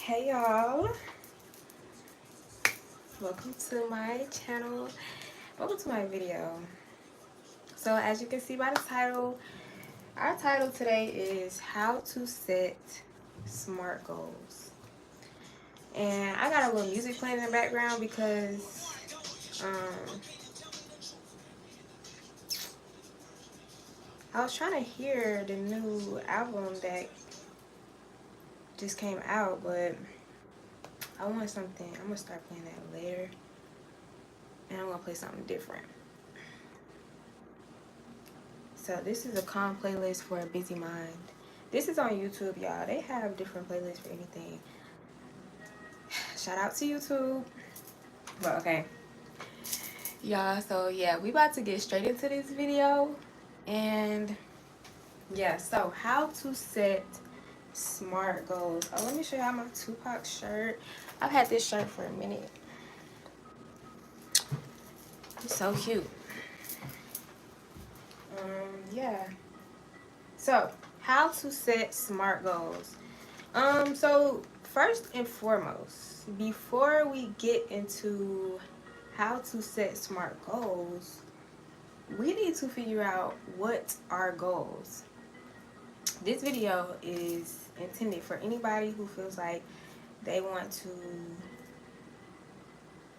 Hey y'all, welcome to my channel. Welcome to my video. So as you can see by the title, our title today is how to set smart goals. And I got a little music playing in the background because I was trying to hear the new album that just came out, but I want something. I'm gonna start playing that later, and I'm gonna play something different. So this is a calm playlist for a busy mind. This is on YouTube, y'all. They have different playlists for anything. Shout out to YouTube. But okay, y'all. So yeah, we about to get straight into this video, and yeah. So how to set smart goals. Oh, let me show y'all my Tupac shirt. I've had this shirt for a minute. It's so cute. Yeah. So how to set smart goals. So first and foremost, before we get into how to set smart goals, we need to figure out what are goals. This video is intended for anybody who feels like they want to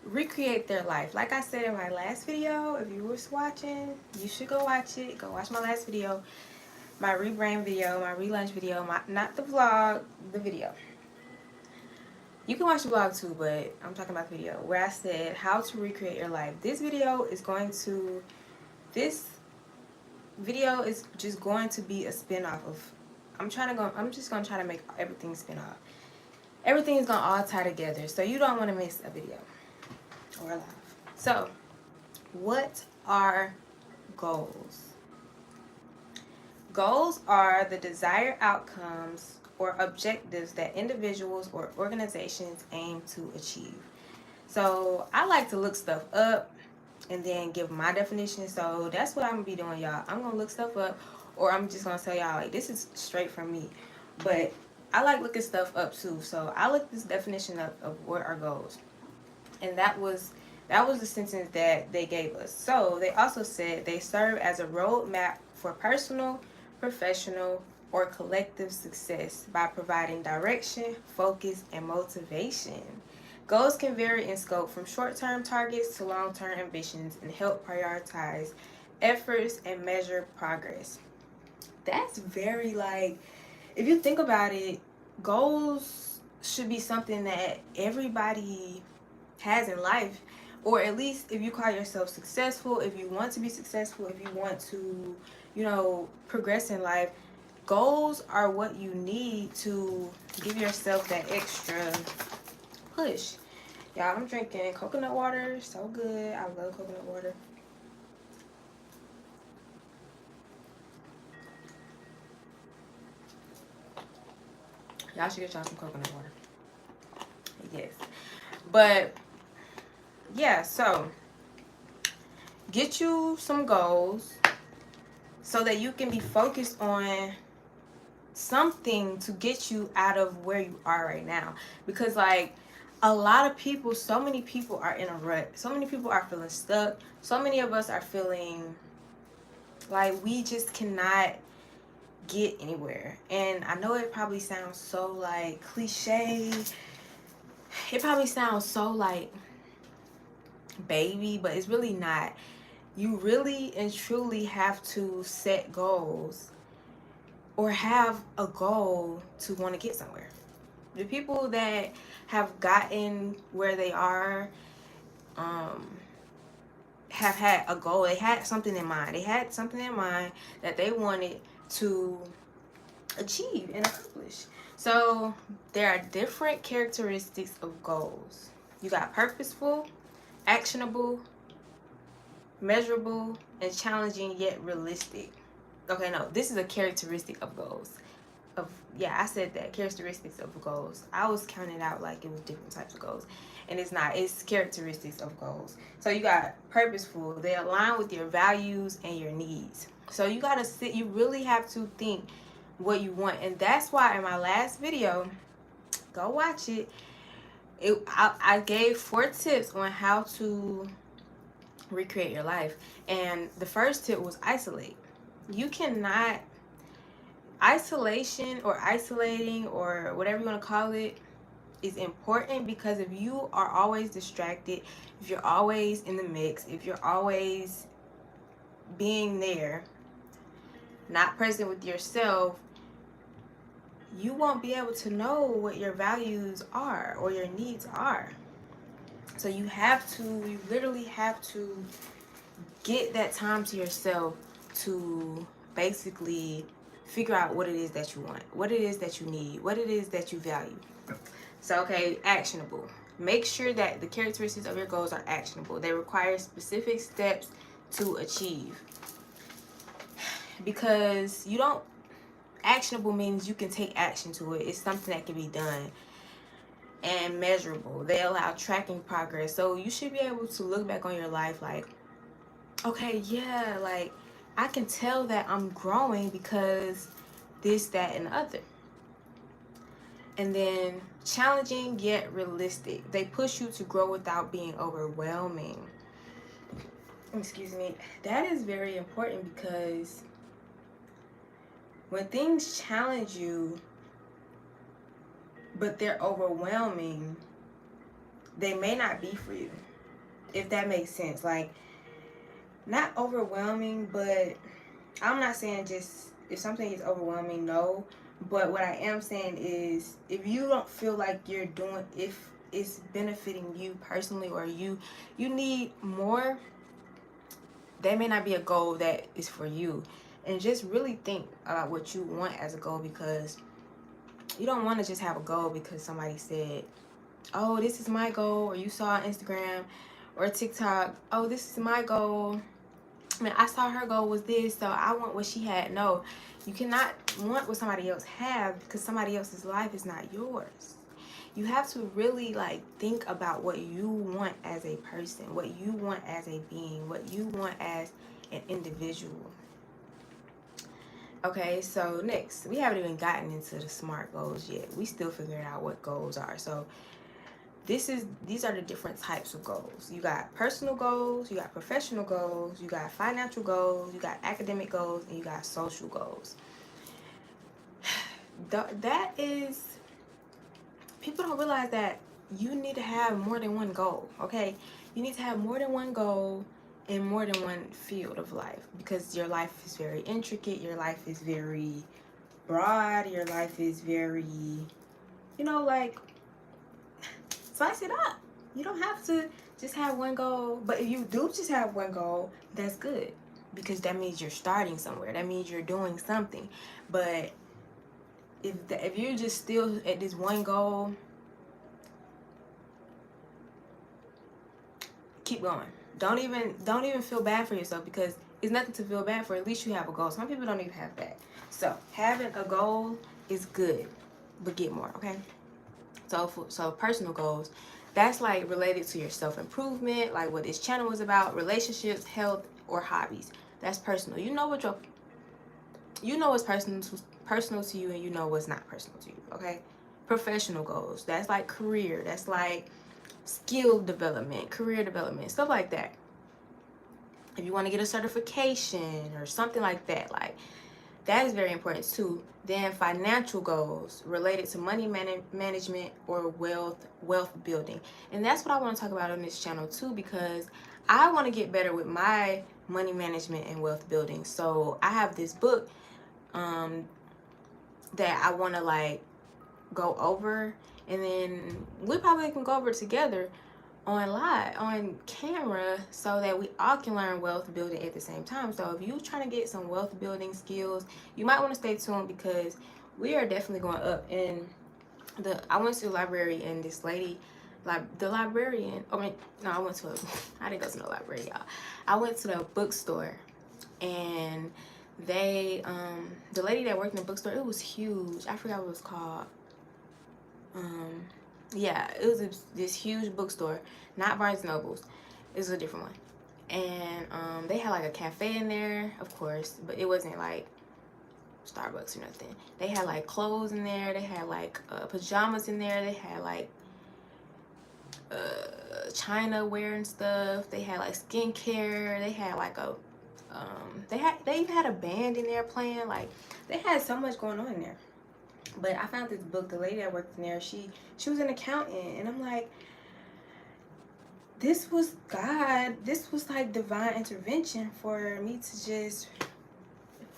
recreate their life. Like I said in my last video, if you was watching, you should go watch it. Go watch my last video, my rebrand video, my relaunch video, not the vlog, the video. You can watch the vlog too, but I'm talking about the video where I said how to recreate your life. This video is just going to be a spin-off of, I'm just gonna try to make everything spin off. Everything is gonna all tie together, so you don't want to miss a video or a live. So, what are goals? Goals are the desired outcomes or objectives that individuals or organizations aim to achieve. So I like to look stuff up and then give my definition. So that's what I'm gonna be doing, y'all. I'm gonna look stuff up, or I'm just gonna tell y'all like this is straight from me. But I like looking stuff up too. So I looked this definition up of what are goals, and that was the sentence that they gave us. So they also said they serve as a roadmap for personal, professional, or collective success by providing direction, focus, and motivation. Goals can vary in scope from short-term targets to long-term ambitions and help prioritize efforts and measure progress. That's very if you think about it, goals should be something that everybody has in life, or at least if you call yourself successful, if you want to be successful, if you want to, progress in life, goals are what you need to give yourself that extra push. Y'all, I'm drinking coconut water. So good. I love coconut water. Y'all should get y'all some coconut water. Yes. But yeah, so get you some goals so that you can be focused on something to get you out of where you are right now. Because a lot of people, so many people are in a rut. So many people are feeling stuck. So many of us are feeling like we just cannot get anywhere. And I know it probably sounds so cliche. It probably sounds so baby, but it's really not. You really and truly have to set goals or have a goal to want to get somewhere. The people that have gotten where they are have had a goal. They had something in mind. They had something in mind that they wanted to achieve and accomplish. So there are different characteristics of goals. You got purposeful, actionable, measurable, and challenging yet realistic. Okay, no, this is a characteristic of goals. I said that, characteristics of goals. I was counting out like it was different types of goals, and it's not. It's characteristics of goals. So you got purposeful. They align with your values and your needs. So you gotta sit. You really have to think what you want, and that's why in my last video, Go watch it. I gave 4 tips on how to recreate your life. And the first tip was isolate. You cannot, isolation or isolating or whatever you want to call it is important, because if you are always distracted, if you're always in the mix, if you're always being there, not present with yourself, you won't be able to know what your values are or your needs are. So you literally have to get that time to yourself to basically figure out what it is that you want, what it is that you need, what it is that you value. So, okay, actionable. Make sure that the characteristics of your goals are actionable. They require specific steps to achieve. Because actionable means you can take action to it. It's something that can be done and measurable. They allow tracking progress. So you should be able to look back on your life like, okay, yeah, like I can tell that I'm growing because this, that, and the other. And then challenging yet realistic. They push you to grow without being overwhelming. Excuse me. That is very important, because when things challenge you but they're overwhelming, they may not be for you. If that makes sense. Like, not overwhelming, but I'm not saying just if something is overwhelming, no. But what I am saying is, if you don't feel like you're doing, if it's benefiting you personally, or you need more, that may not be a goal that is for you. And just really think about what you want as a goal, because you don't want to just have a goal because somebody said, oh, this is my goal, or you saw on Instagram or TikTok, oh, this is my goal. I mean, I saw her goal was this, so I want what she had. No, you cannot want what somebody else have, because somebody else's life is not yours. You have to really think about what you want as a person, what you want as a being, what you want as an individual. Okay, so next, we haven't even gotten into the SMART goals yet. We still figuring out what goals are. So these are the different types of goals. You got personal goals, you got professional goals, you got financial goals, you got academic goals, and you got social goals. That is, people don't realize that you need to have more than one goal, okay? You need to have more than one goal in more than one field of life, because your life is very intricate, your life is very broad, your life is very, slice it up. You don't have to just have one goal, but if you do just have one goal, that's good, because that means you're starting somewhere. That means you're doing something. But if you're just still at this one goal, keep going. Don't even feel bad for yourself, because it's nothing to feel bad for. At least you have a goal. Some people don't even have that. So having a goal is good, but get more, okay? So personal goals, that's related to your self-improvement, like what this channel is about, relationships, health, or hobbies. That's personal. You know what's personal to you, and you know what's not personal to you, okay? Professional goals, that's like career, that's like skill development, career development, stuff like that. If you want to get a certification or something like that, that is very important too. Then financial goals related to money management or wealth building. And that's what I want to talk about on this channel too, because I want to get better with my money management and wealth building. So I have this book that I want to go over, and then we probably can go over it together on camera, so that we all can learn wealth building at the same time. So if you're trying to get some wealth building skills, you might want to stay tuned, because we are definitely going up. And I went to the library, and this lady, the librarian, I didn't go to no library, y'all. I went to the bookstore, and they the lady that worked in the bookstore, it was huge. I forgot what it was called. Yeah, it was this huge bookstore, not Barnes Nobles. It was a different one. And they had a cafe in there, of course, but it wasn't Starbucks or nothing. They had like clothes in there. They had like pajamas in there. They had like china wear and stuff. They had like skincare. They had like a they even had a band in there playing. Like, they had so much going on in there. But I found this book. The lady that worked in there, she was an accountant, and I'm like, this was God. This was like divine intervention for me to just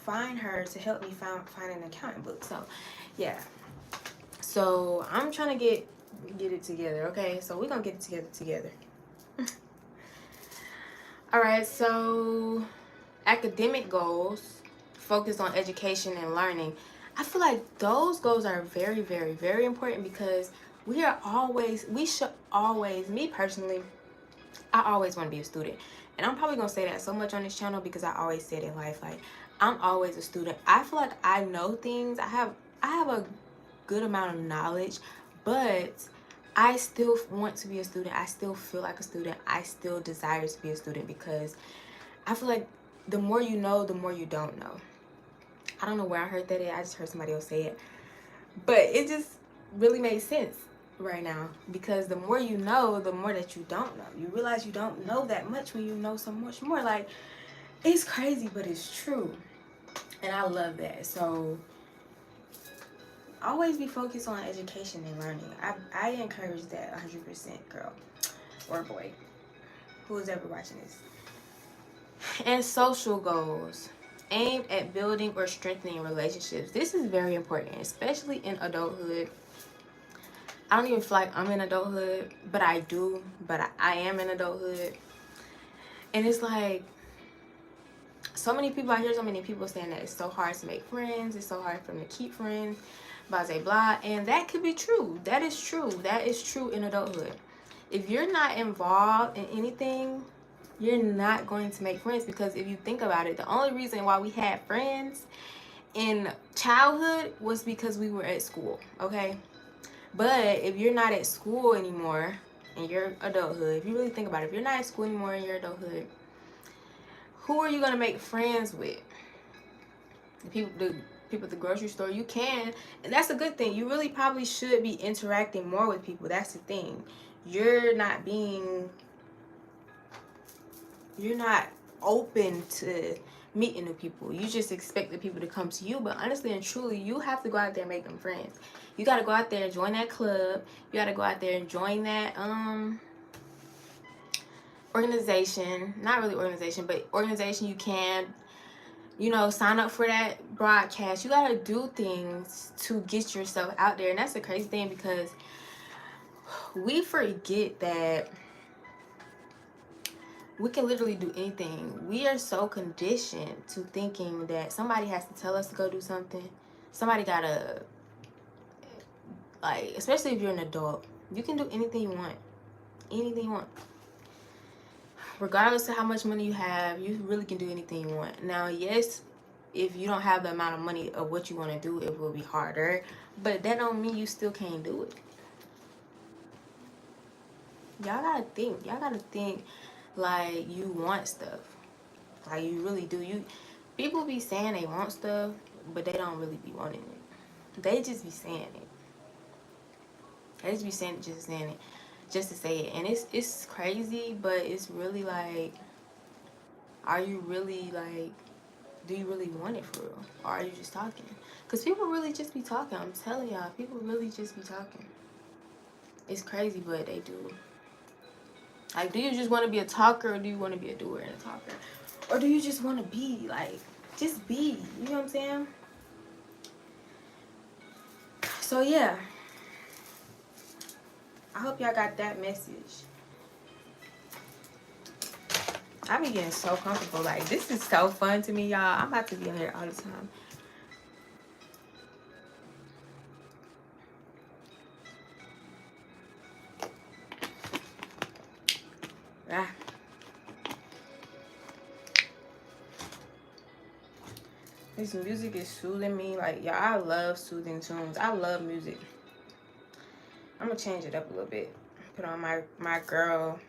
find her to help me find an accounting book. So yeah, so I'm trying to get it together. Okay, so we're gonna get it together. All right, so academic goals focus on education and learning. I feel like those goals are very, very, very important, because we should always, me personally, I always want to be a student. And I'm probably going to say that so much on this channel, because I always say it in life, like, I'm always a student. I feel like I know things. I have a good amount of knowledge, but I still want to be a student. I still feel like a student. I still desire to be a student, because I feel like the more you know, the more you don't know. I don't know where I heard that at. I just heard somebody else say it. But it just really makes sense right now, because the more you know, the more that you don't know. You realize you don't know that much when you know so much more. Like, it's crazy, but it's true. And I love that. So always be focused on education and learning. I encourage that 100%, girl or boy, who is ever watching this. And social goals aimed at building or strengthening relationships. This is very important, especially in adulthood. I don't even feel like I'm in adulthood, but I do. But I am in adulthood. And it's like, so many people, I hear so many people saying that it's so hard to make friends. It's so hard for them to keep friends, blah, blah, blah. And that could be true. That is true. That is true in adulthood. If you're not involved in anything, you're not going to make friends, because if you think about it, the only reason why we had friends in childhood was because we were at school, okay? But if you're not at school anymore in your adulthood, if you really think about it, if you're not at school anymore in your adulthood, who are you going to make friends with? The people at the grocery store. You can, and that's a good thing. You really probably should be interacting more with people. That's the thing. You're not open to meeting new people. You just expect the people to come to you. But honestly and truly, you have to go out there and make them friends. You got to go out there and join that club. You got to go out there and join that organization. Not really organization, but organization. You can, sign up for that broadcast. You got to do things to get yourself out there. And that's the crazy thing, because we forget that we can literally do anything. We are so conditioned to thinking that somebody has to tell us to go do something. Somebody gotta, like, especially if you're an adult, you can do anything you want. Anything you want. Regardless of how much money you have, you really can do anything you want. Now, yes, if you don't have the amount of money of what you want to do, it will be harder. But that don't mean you still can't do it. Y'all gotta think. Y'all gotta think like you want stuff. Like, you really do. People be saying they want stuff, but they don't really be wanting it. They just be saying it. They just be saying it, just to say it. And it's crazy, but it's really like, are you really like, do you really want it for real? Or are you just talking? Because people really just be talking. I'm telling y'all, people really just be talking. It's crazy, but they do. Like, do you just want to be a talker, or do you want to be a doer and a talker? Or do you just want to be, like, just be? You know what I'm saying? So, yeah. I hope y'all got that message. I be getting so comfortable. Like, this is so fun to me, y'all. I'm about to be in here all the time. Ah. This music is soothing me. Like, y'all, I love soothing tunes. I love music. I'm gonna change it up a little bit. Put on my girl,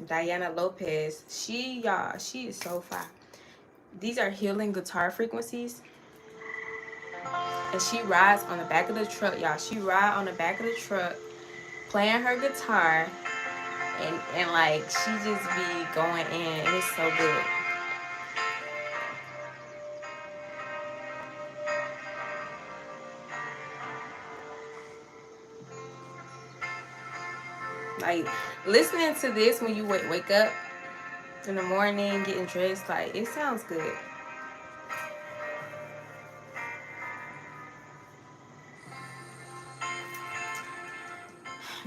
Diana Lopez. She is so fire. These are healing guitar frequencies. And she rides on the back of the truck, y'all. She ride on the back of the truck playing her guitar, and like she just be going in, and it's so good. Like listening to this when you wake up in the morning, getting dressed, like it sounds good.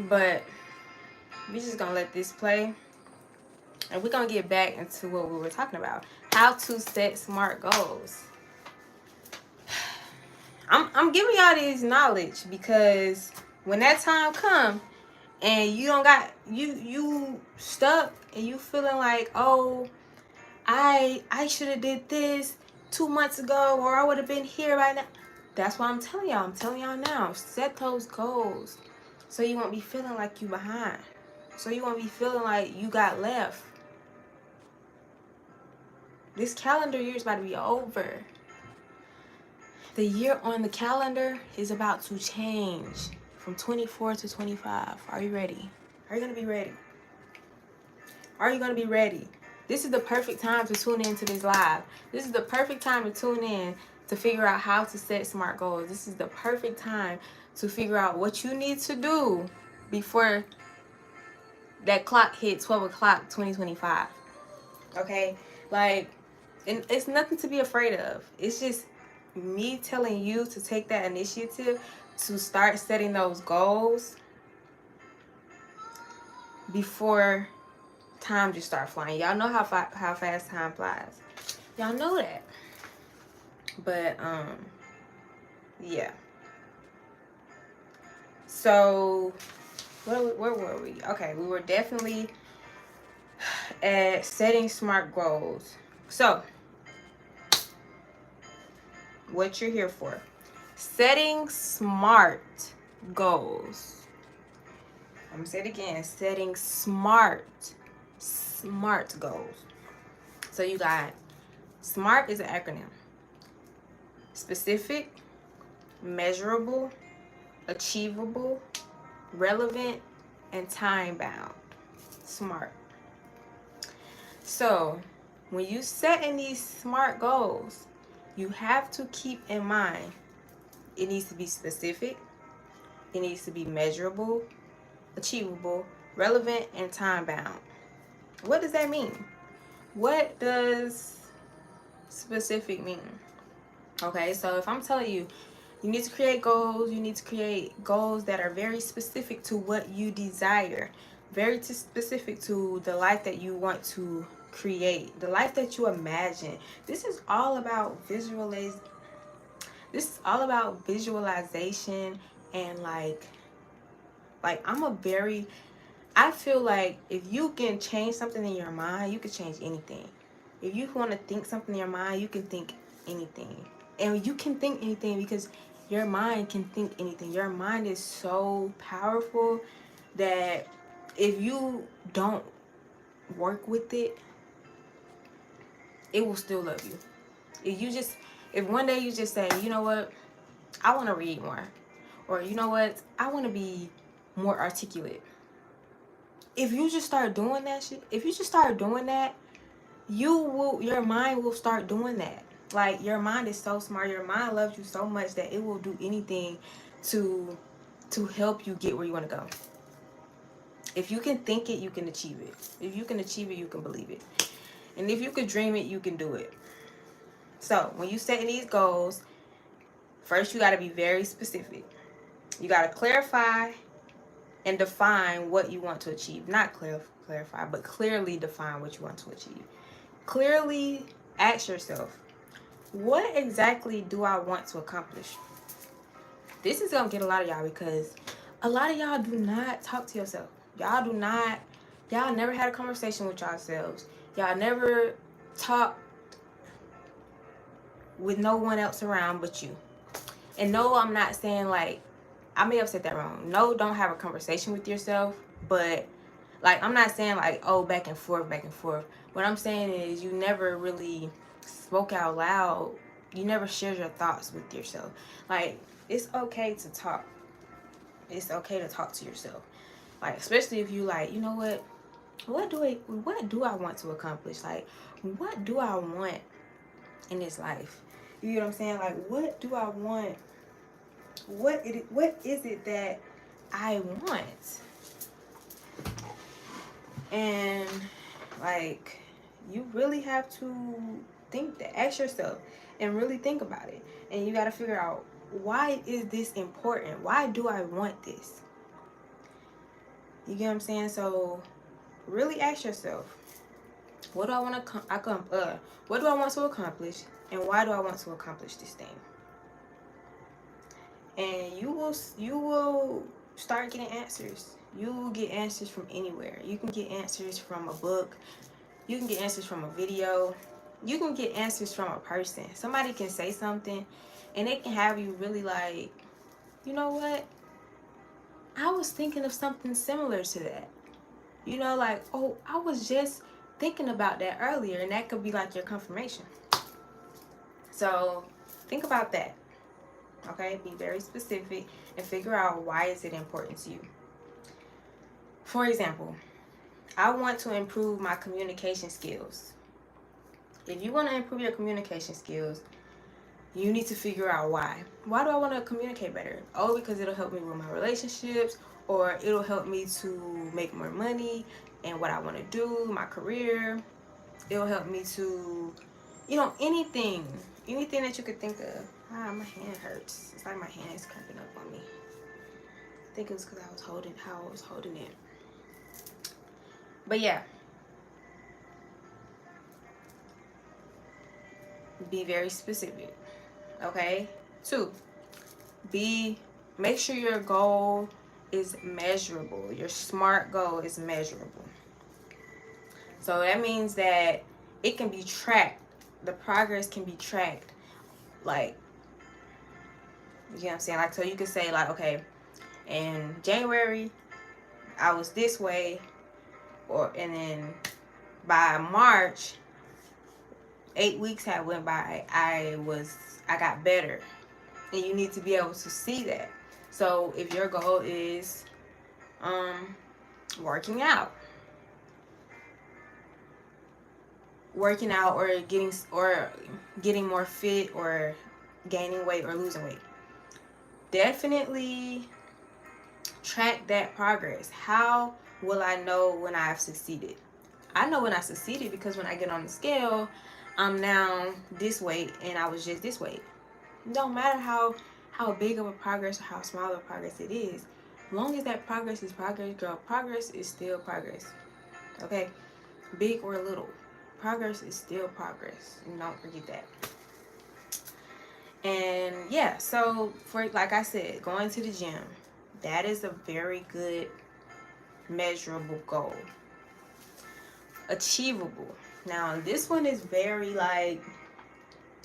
But we just gonna let this play, and we're gonna get back into what we were talking about: how to set smart goals. I'm giving y'all this knowledge because when that time come and you don't got you stuck and you feeling like, oh, I should have did this 2 months ago, or I would have been here right now. That's what I'm telling y'all. I'm telling y'all now. Set those goals so you won't be feeling like you behind. So you won't be feeling like you got left. This calendar year is about to be over. The year on the calendar is about to change from 24 to 25. Are you ready? Are you going to be ready? Are you going to be ready? This is the perfect time to tune into this live. This is the perfect time to tune in to figure out how to set smart goals. This is the perfect time to figure out what you need to do before that clock hit 12 o'clock 2025. Okay? Like, and it's nothing to be afraid of. It's just me telling you to take that initiative to start setting those goals before time just start flying. Y'all know how fast time flies. Y'all know that. But yeah. So where were we? Okay, we were definitely at setting smart goals. So what you're here for: setting smart goals. I'm gonna say it again: setting smart goals. So you got SMART is an acronym: specific, measurable, achievable, relevant, and time bound. SMART. So when you setting these SMART goals, you have to keep in mind it needs to be specific, it needs to be measurable, achievable, relevant, and time bound. What does that mean? What does specific mean? Okay, so if I'm telling you, you need to create goals, you need to create goals that are very specific to what you desire, very specific to the life that you want to create, the life that you imagine. This is all about visualization, and like I feel like if you can change something in your mind, you can change anything. If you want to think something in your mind, you can think anything. And you can think anything because your mind can think anything. Your mind is so powerful that if you don't work with it, it will still love you. If one day you just say, you know what, I want to read more, or you know what, I want to be more articulate. If you just start doing that shit, your mind will start doing that. Like, your mind is so smart. Your mind loves you so much that it will do anything to help you get where you want to go. If you can think it, you can achieve it. If you can achieve it, you can believe it. And if you can dream it, you can do it. So when you set these goals, first you got to be very specific. You got to clarify and define what you want to achieve. Not clarify, but clearly define what you want to achieve. Clearly ask yourself, what exactly do I want to accomplish? This is going to get a lot of y'all because a lot of y'all do not talk to yourself. Y'all never had a conversation with yourselves. Y'all never talked with no one else around but you. And no, I'm not saying like, I may have said that wrong. No, don't have a conversation with yourself, but like, I'm not saying like, oh, back and forth. What I'm saying is you never really spoke out loud You never share your thoughts with yourself. Like, it's okay to talk. It's okay to talk to yourself. Like, especially if you like, you know what do I want to accomplish? Like, what do I want in this life? You know what I'm saying? Like, what do I want? What is it that I want? And like, you really have to think that, ask yourself and really think about it. And you got to figure out, why is this important? Why do I want this? You get what I'm saying? So really ask yourself, what do I want to what do I want to accomplish, and why do I want to accomplish this thing? And you will start getting answers. You will get answers from anywhere. You can get answers from a book. You can get answers from a video. You can get answers from a person. Somebody can say something and it can have you really like, you know what? I was thinking of something similar to that. You know, like, oh, I was just thinking about that earlier, and that could be like your confirmation. So think about that. Okay, be very specific and figure out, why is it important to you. For example, I want to improve my communication skills. If you want to improve your communication skills, you need to figure out why. Why do I want to communicate better? Oh, because it'll help me with my relationships, or it'll help me to make more money and what I want to do, my career. It'll help me to, anything that you could think of. My hand hurts. It's like my hand is cramping up on me. I think it was because I was holding it. But yeah, be very specific. Okay. 2, make sure your goal is measurable. Your SMART goal is measurable. So that means that it can be tracked. The progress can be tracked. Like, you know what I'm saying? Like, so you could say, like, okay, in January, I was this way, and then by March, 8 weeks had went by, I got better. And you need to be able to see that. So if your goal is working out or getting more fit, or gaining weight or losing weight, definitely track that progress. How will I know when I've succeeded? I know when I succeeded because when I get on the scale, I'm now this weight and I was just this weight. It don't matter how big of a progress or how small of a progress it is. As long as that progress is progress, girl, progress is still progress. Okay? Big or little, progress is still progress. And don't forget that. And yeah, so for, like I said, going to the gym, that is a very good measurable goal. Achievable. Now, this one is very like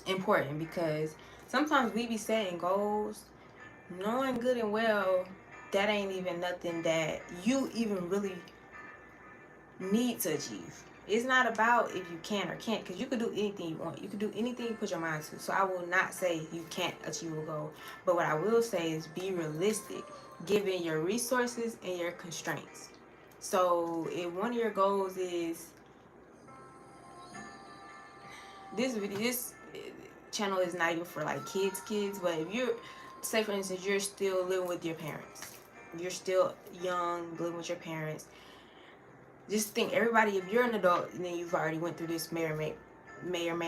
important, because sometimes we be setting goals knowing good and well that ain't even nothing that you even really need to achieve. It's not about if you can or can't, because you could do anything you want. You could do anything you put your mind to. So I will not say you can't achieve a goal. But what I will say is be realistic, given your resources and your constraints. So if one of your goals is, this channel is not even for like kids, but if you're, say for instance, you're still living with your parents. You're still young, living with your parents. Just think, everybody, if you're an adult and then you've already went through this, may or may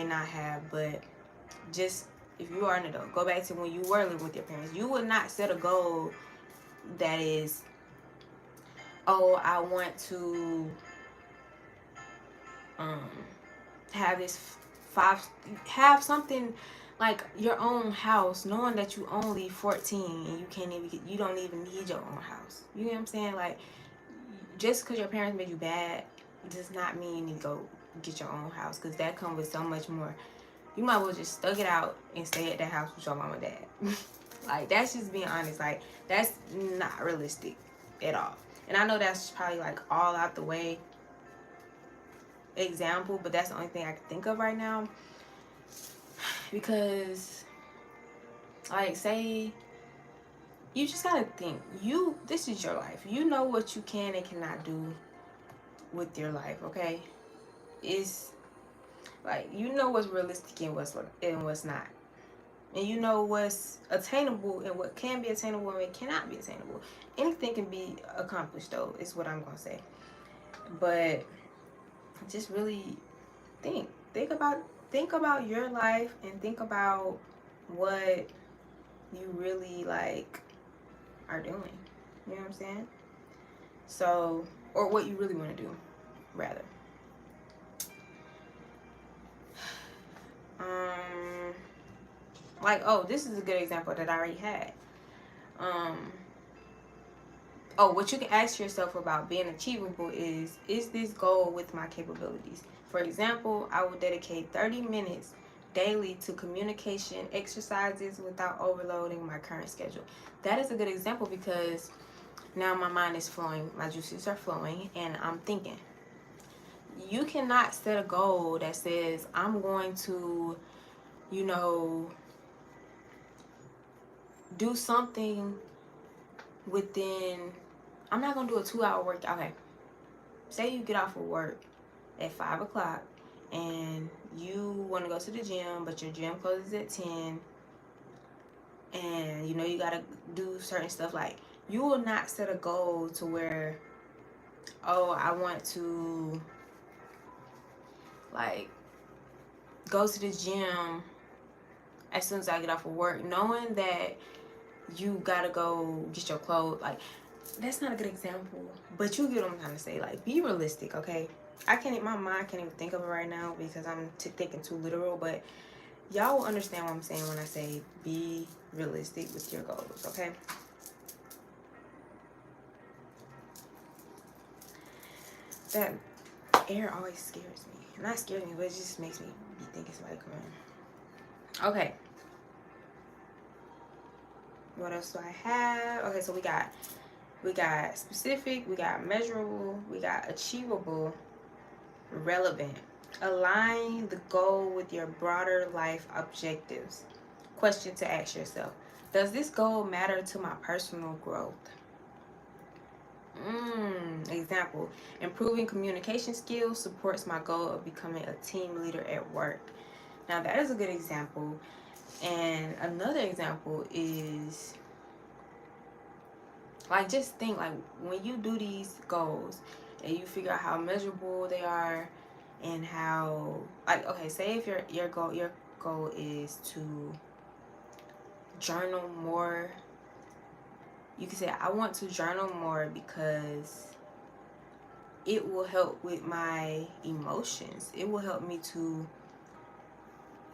not have, but just, if you are an adult, go back to when you were living with your parents. You would not set a goal that is, oh, I want to have something like your own house, knowing that you only 14 and you don't even need your own house. You know what I'm saying? Like, just because your parents made you bad does not mean you need to go get your own house, because that comes with so much more. You might as well just stuck it out and stay at that house with your mom and dad. Like, that's just being honest. Like, that's not realistic at all. And I know that's probably like all out the way example, but that's the only thing I can think of right now. Because, like, say you just gotta think, this is your life. You know what you can and cannot do with your life, okay? It's like, you know what's realistic and what's not. And you know what's attainable and what can be attainable and what cannot be attainable. Anything can be accomplished, though, is what I'm gonna say. But just really think about your life, and think about what you really like are doing. You know what I'm saying? So, or what you really want to do, rather. Like, oh, this is a good example that I already had. What you can ask yourself about being achievable is this goal with my capabilities? For example, I will dedicate 30 minutes daily to communication exercises without overloading my current schedule. That is a good example, because now my mind is flowing, my juices are flowing, and I'm thinking. You cannot set a goal that says, I'm going to, do something within, I'm not going to do a 2-hour work. Okay. Say you get off of work at 5 o'clock and you want to go to the gym, but your gym closes at 10, and you got to do certain stuff. Like, you will not set a goal to where, oh, I want to, like, go to the gym as soon as I get off of work, knowing that you gotta go get your clothes. Like, that's not a good example, but you get what I'm trying to say. Like, be realistic, okay? My mind can't even think of it right now because I'm thinking too literal, but y'all will understand what I'm saying when I say be realistic with your goals, okay? That air always scares me. Not scares me, but it just makes me be thinking somebody coming. Okay. What else do I have? Okay, so we got specific, we got measurable, we got achievable, relevant. Align the goal with your broader life objectives. Question to ask yourself: does this goal matter to my personal growth? Example: improving communication skills supports my goal of becoming a team leader at work. Now, that is a good example. And another example is, like, just think, like, when you do these goals and you figure out how measurable they are, and how, like, okay, say if your goal is to journal more. You can say, I want to journal more because it will help with my emotions. It will help me to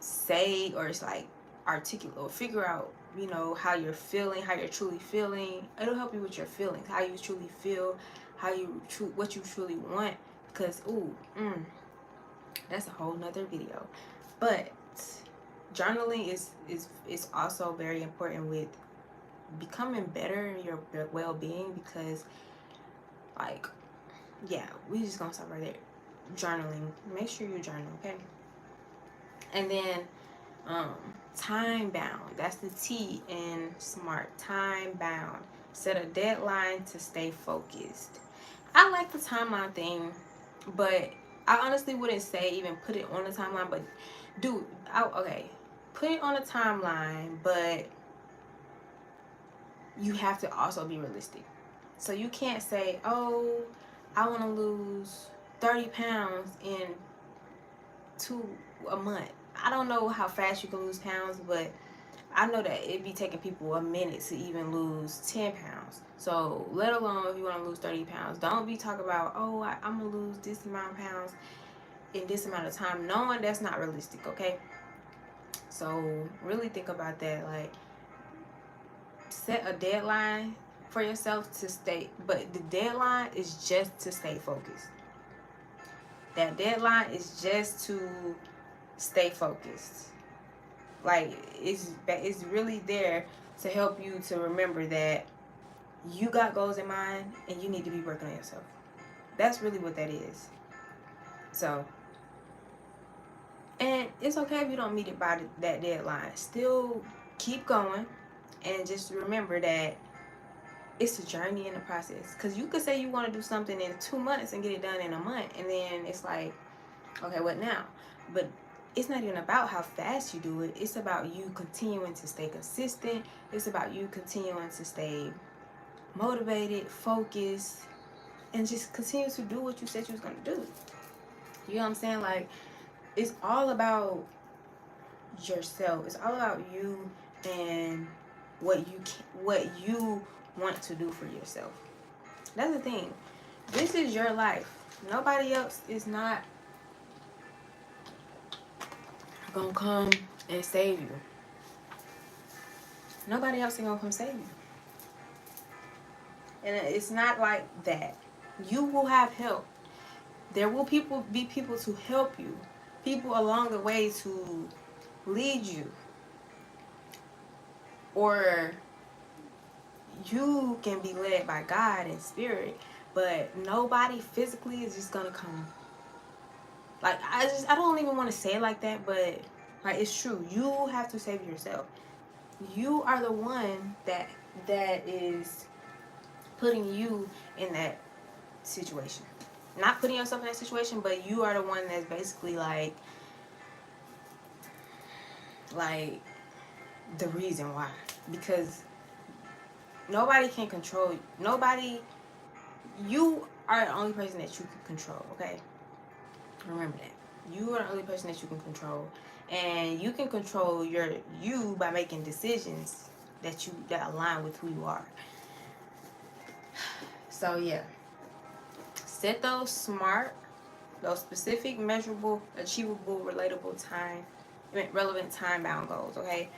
say, or it's like articulate or figure out, how you're feeling, how you're truly feeling. It'll help you with your feelings, how you truly feel, what you truly want. Because that's a whole nother video. But journaling is also very important with becoming better in your well-being, because, like, yeah, we just gonna stop right there. Journaling, make sure you journal, okay? And then time bound, that's the T in SMART. Time bound. Set a deadline to stay focused. I like the timeline thing, but I honestly wouldn't say even put it on the timeline. But put it on a timeline, but you have to also be realistic. So you can't say, oh, I want to lose 30 pounds in a month. I don't know how fast you can lose pounds, but I know that it'd be taking people a minute to even lose 10 pounds. So let alone if you want to lose 30 pounds. Don't be talking about, oh, I'm going to lose this amount of pounds in this amount of time, knowing that's not realistic, okay? So really think about that. Like, set a deadline for yourself to stay, but the deadline is just to stay focused. That deadline is just to stay focused. Like, it's really there to help you to remember that you got goals in mind and you need to be working on yourself. That's really what that is. So And it's okay if you don't meet it by that deadline. Still keep going, and just remember that it's a journey in the process. Because you could say you want to do something in 2 months and get it done in a month, and then it's like, okay, what now? But it's not even about how fast you do it. It's about you continuing to stay consistent. It's about you continuing to stay motivated, focused, and just continue to do what you said you was gonna do. You know what I'm saying? Like, it's all about yourself. It's all about you and what you want to do for yourself. That's the thing. This is your life. Nobody else is not gonna come and save you. Nobody else is gonna come save you. And it's not like that. You will have help. There will be people to help you. People along the way to lead you. Or you can be led by God and spirit, but nobody physically is just gonna come. Like, I don't even want to say it like that, but like, it's true. You have to save yourself. You are the one that is putting you in that situation. Not putting yourself in that situation, but you are the one that's basically like the reason why. Because nobody can control you. Nobody. You are the only person that you can control. Okay, remember that. You are the only person that you can control, and you can control you by making decisions that align with who you are. So yeah, set those specific, measurable, achievable, relevant time-bound goals. Okay,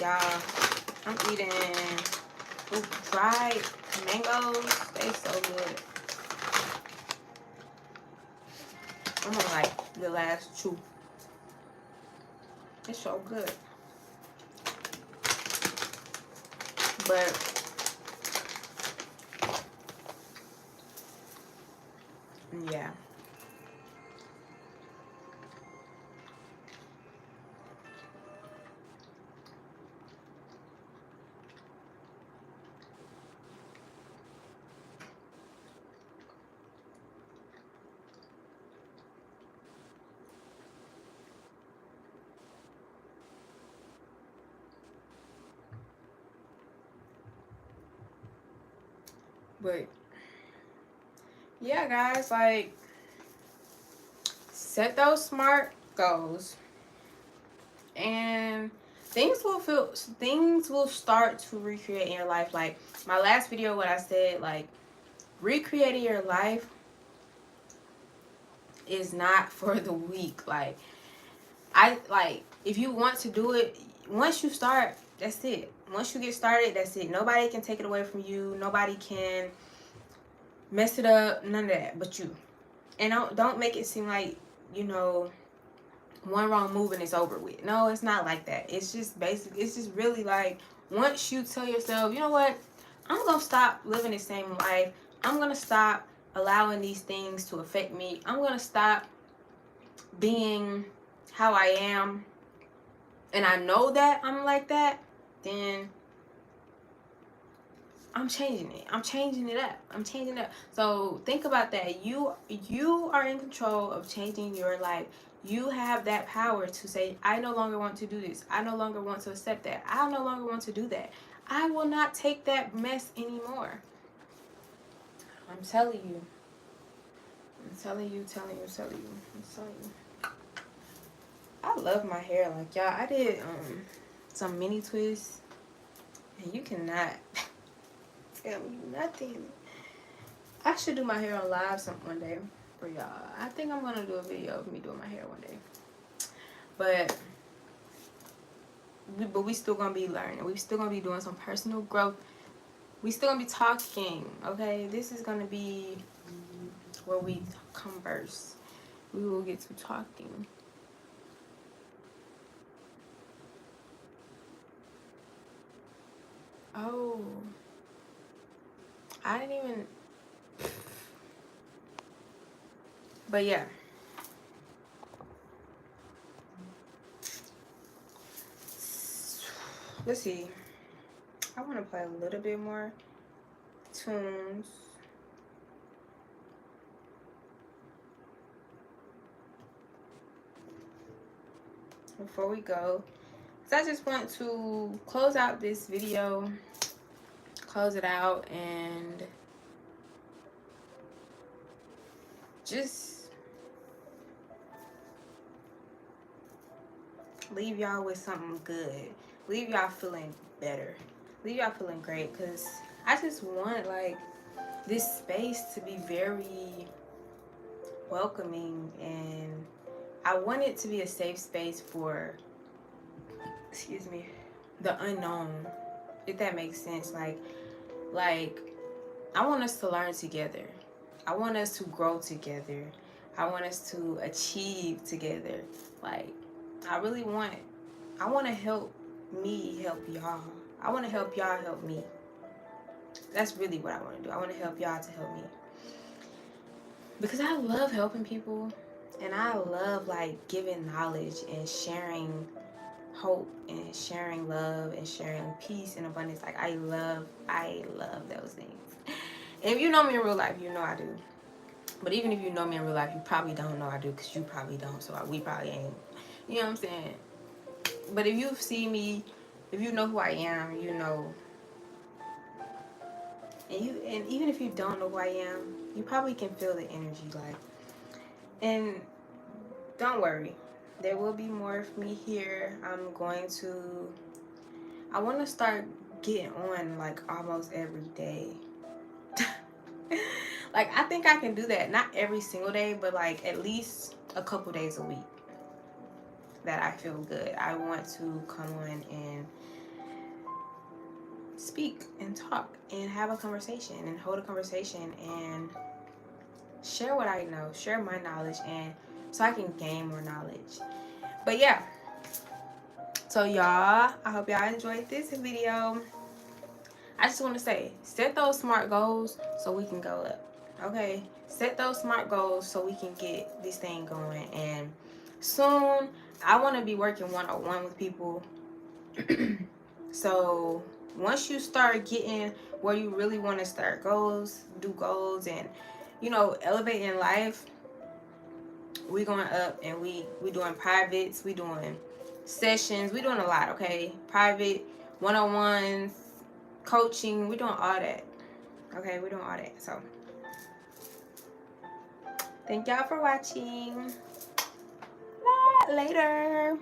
y'all. I'm eating dried mangoes. They so good. I'm on like the last two. It's so good. But yeah. But yeah, guys, like, set those SMART goals, and things will start to recreate in your life. Like my last video, what I said, like, recreating your life is not for the weak. Like, if you want to do it, once you start, that's it. Once you get started, that's it. Nobody can take it away from you. Nobody can mess it up. None of that but you. And don't make it seem like, one wrong move and it's over with. No, it's not like that. It's just basic. It's just really like, once you tell yourself, you know what, I'm gonna stop living the same life. I'm gonna stop allowing these things to affect me. I'm gonna stop being how I am, and I know that I'm like that, then I'm changing it. I'm changing it up. I'm changing it up. So think about that. You are in control of changing your life. You have that power to say, I no longer want to do this. I no longer want to accept that. I no longer want to do that. I will not take that mess anymore. I'm telling you. I'm telling you. I love my hair. Like, y'all, I did some mini twists, and you cannot tell me nothing. I should do my hair on live one day for y'all. I think I'm gonna do a video of me doing my hair one day. But we still gonna be learning. We still gonna be doing some personal growth. We still gonna be talking. Okay, this is gonna be where we converse. We will get to talking. Oh, I didn't even. But yeah, let's see. I want to play a little bit more tunes. Before we go, so I just want to close out this video, close it out, and just leave y'all with something good. Leave y'all feeling better. Leave y'all feeling great, because I just want like this space to be very welcoming, and I want it to be a safe space for, excuse me, the unknown, if that makes sense. Like I want us to learn together. I want us to grow together. I want us to achieve together. Like I want to help me help y'all. I want to help y'all help me. That's really what I want to do. I want to help y'all to help me. Because I love helping people, and I love like giving knowledge and sharing hope and sharing love and sharing peace and abundance. Like I love those things. And if you know me in real life, you know I do. But even if you know me in real life, you probably don't know I do, because you probably don't. So we probably ain't. You know what I'm saying? But if you see me, if you know who I am, you know. And even if you don't know who I am, you probably can feel the energy. Like, and don't worry, there will be more of me here. I want to start getting on like almost every day. Like I think I can do that, not every single day, but like at least a couple days a week that I feel good. I want to come on and speak and talk and have a conversation and hold a conversation and share what I know, share my knowledge, and so I can gain more knowledge. But yeah, so y'all, I hope y'all enjoyed this video. I just want to say, set those SMART goals so we can go up. Okay, set those SMART goals so we can get this thing going. And soon I want to be working one-on-one with people. So once you start getting where you really want to start do goals, and you know, elevate in life, we going up, and we doing privates, we doing sessions, we doing a lot. Okay, private, one-on-ones, coaching, we doing all that. Okay, we doing all that. So thank y'all for watching. Later.